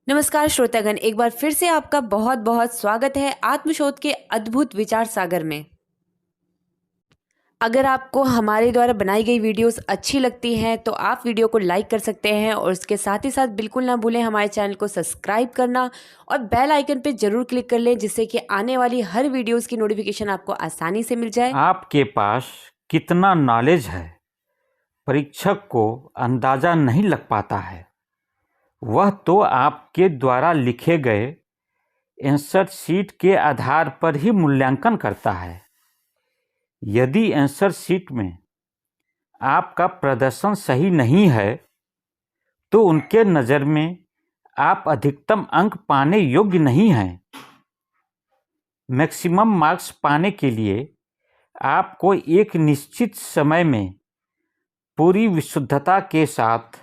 नमस्कार श्रोतागण, एक बार फिर से आपका बहुत बहुत स्वागत है आत्मशोध के अद्भुत विचार सागर में। अगर आपको हमारे द्वारा बनाई गई वीडियोस अच्छी लगती हैं तो आप वीडियो को लाइक कर सकते हैं और उसके साथ ही साथ बिल्कुल ना भूलें हमारे चैनल को सब्सक्राइब करना और बेल आइकन पर जरूर क्लिक कर लें, जिससे कि आने वाली हर वीडियोस की नोटिफिकेशन आपको आसानी से मिल जाए। आपके पास कितना नॉलेज है, परीक्षक को अंदाजा नहीं लग पाता है। वह तो आपके द्वारा लिखे गए आंसर शीट के आधार पर ही मूल्यांकन करता है। यदि आंसर शीट में आपका प्रदर्शन सही नहीं है तो उनके नज़र में आप अधिकतम अंक पाने योग्य नहीं हैं। मैक्सिमम मार्क्स पाने के लिए आपको एक निश्चित समय में पूरी विशुद्धता के साथ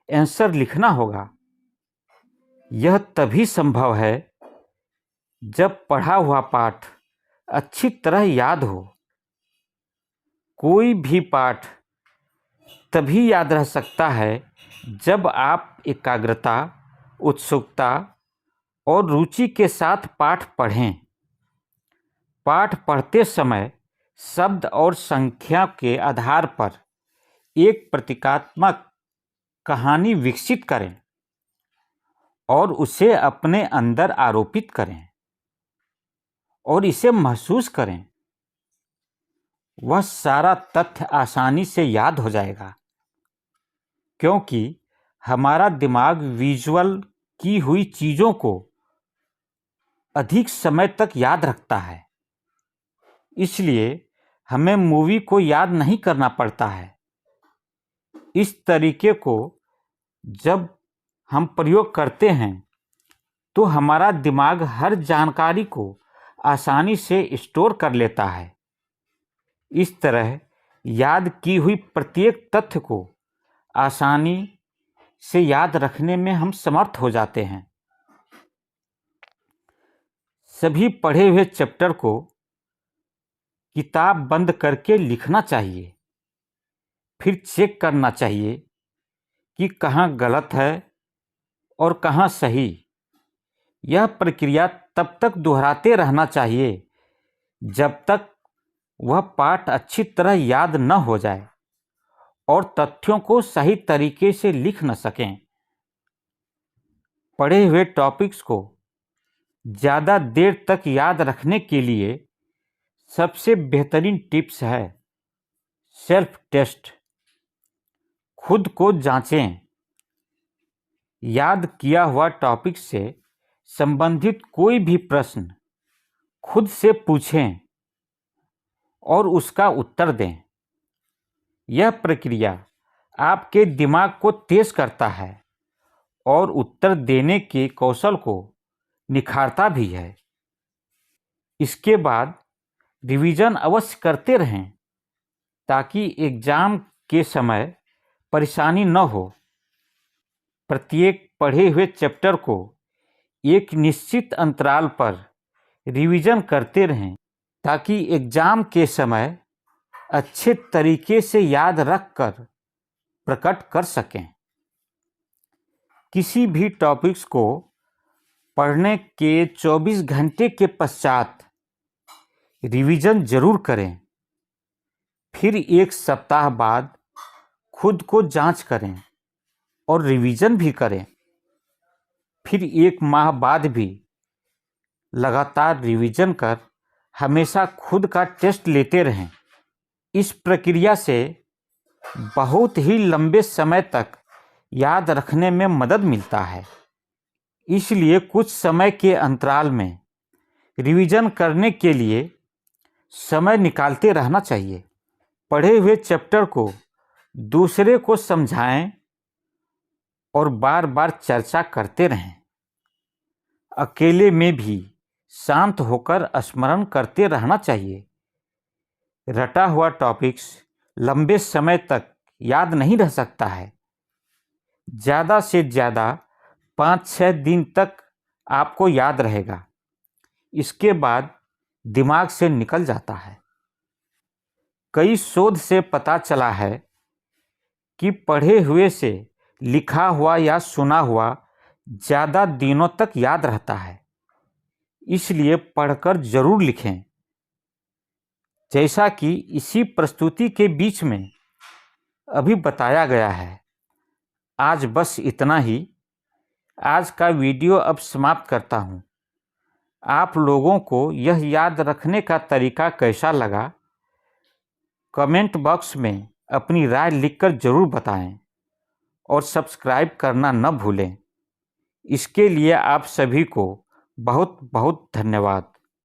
आंसर लिखना होगा। यह तभी संभव है जब पढ़ा हुआ पाठ अच्छी तरह याद हो। कोई भी पाठ तभी याद रह सकता है जब आप एकाग्रता, उत्सुकता और रुचि के साथ पाठ पढ़ें। पाठ पढ़ते समय शब्द और संख्या के आधार पर एक प्रतीकात्मक कहानी विकसित करें और उसे अपने अंदर आरोपित करें और इसे महसूस करें। वह सारा तथ्य आसानी से याद हो जाएगा, क्योंकि हमारा दिमाग विजुअल की हुई चीज़ों को अधिक समय तक याद रखता है। इसलिए हमें मूवी को याद नहीं करना पड़ता है। इस तरीके को जब हम प्रयोग करते हैं तो हमारा दिमाग हर जानकारी को आसानी से स्टोर कर लेता है। इस तरह याद की हुई प्रत्येक तथ्य को आसानी से याद रखने में हम समर्थ हो जाते हैं। सभी पढ़े हुए चैप्टर को किताब बंद करके लिखना चाहिए, फिर चेक करना चाहिए कि कहाँ गलत है और कहाँ सही। यह प्रक्रिया तब तक दोहराते रहना चाहिए जब तक वह पाठ अच्छी तरह याद न हो जाए और तथ्यों को सही तरीके से लिख न सकें। पढ़े हुए टॉपिक्स को ज़्यादा देर तक याद रखने के लिए सबसे बेहतरीन टिप्स है सेल्फ टेस्ट। खुद को जांचें। याद किया हुआ टॉपिक से संबंधित कोई भी प्रश्न खुद से पूछें और उसका उत्तर दें। यह प्रक्रिया आपके दिमाग को तेज करता है और उत्तर देने के कौशल को निखारता भी है। इसके बाद रिवीजन अवश्य करते रहें ताकि एग्जाम के समय परेशानी न हो। प्रत्येक पढ़े हुए चैप्टर को एक निश्चित अंतराल पर रिवीजन करते रहें ताकि एग्जाम के समय अच्छे तरीके से याद रखकर प्रकट कर सकें। किसी भी टॉपिक्स को पढ़ने के 24 घंटे के पश्चात रिवीजन जरूर करें। फिर एक सप्ताह बाद खुद को जांच करें और रिवीजन भी करें। फिर एक माह बाद भी लगातार रिवीजन कर हमेशा खुद का टेस्ट लेते रहें। इस प्रक्रिया से बहुत ही लंबे समय तक याद रखने में मदद मिलता है। इसलिए कुछ समय के अंतराल में रिवीजन करने के लिए समय निकालते रहना चाहिए। पढ़े हुए चैप्टर को दूसरे को समझाएं और बार बार चर्चा करते रहें। अकेले में भी शांत होकर स्मरण करते रहना चाहिए। रटा हुआ टॉपिक्स लंबे समय तक याद नहीं रह सकता है। ज़्यादा से ज़्यादा 5-6 दिन तक आपको याद रहेगा। इसके बाद दिमाग से निकल जाता है। कई शोध से पता चला है कि पढ़े हुए से लिखा हुआ या सुना हुआ ज़्यादा दिनों तक याद रहता है, इसलिए पढ़कर जरूर लिखें। जैसा कि इसी प्रस्तुति के बीच में अभी बताया गया है। आज बस इतना ही। आज का वीडियो अब समाप्त करता हूँ। आप लोगों को यह याद रखने का तरीका कैसा लगा, कमेंट बॉक्स में अपनी राय लिखकर ज़रूर बताएं और सब्सक्राइब करना न भूलें। इसके लिए आप सभी को बहुत बहुत धन्यवाद।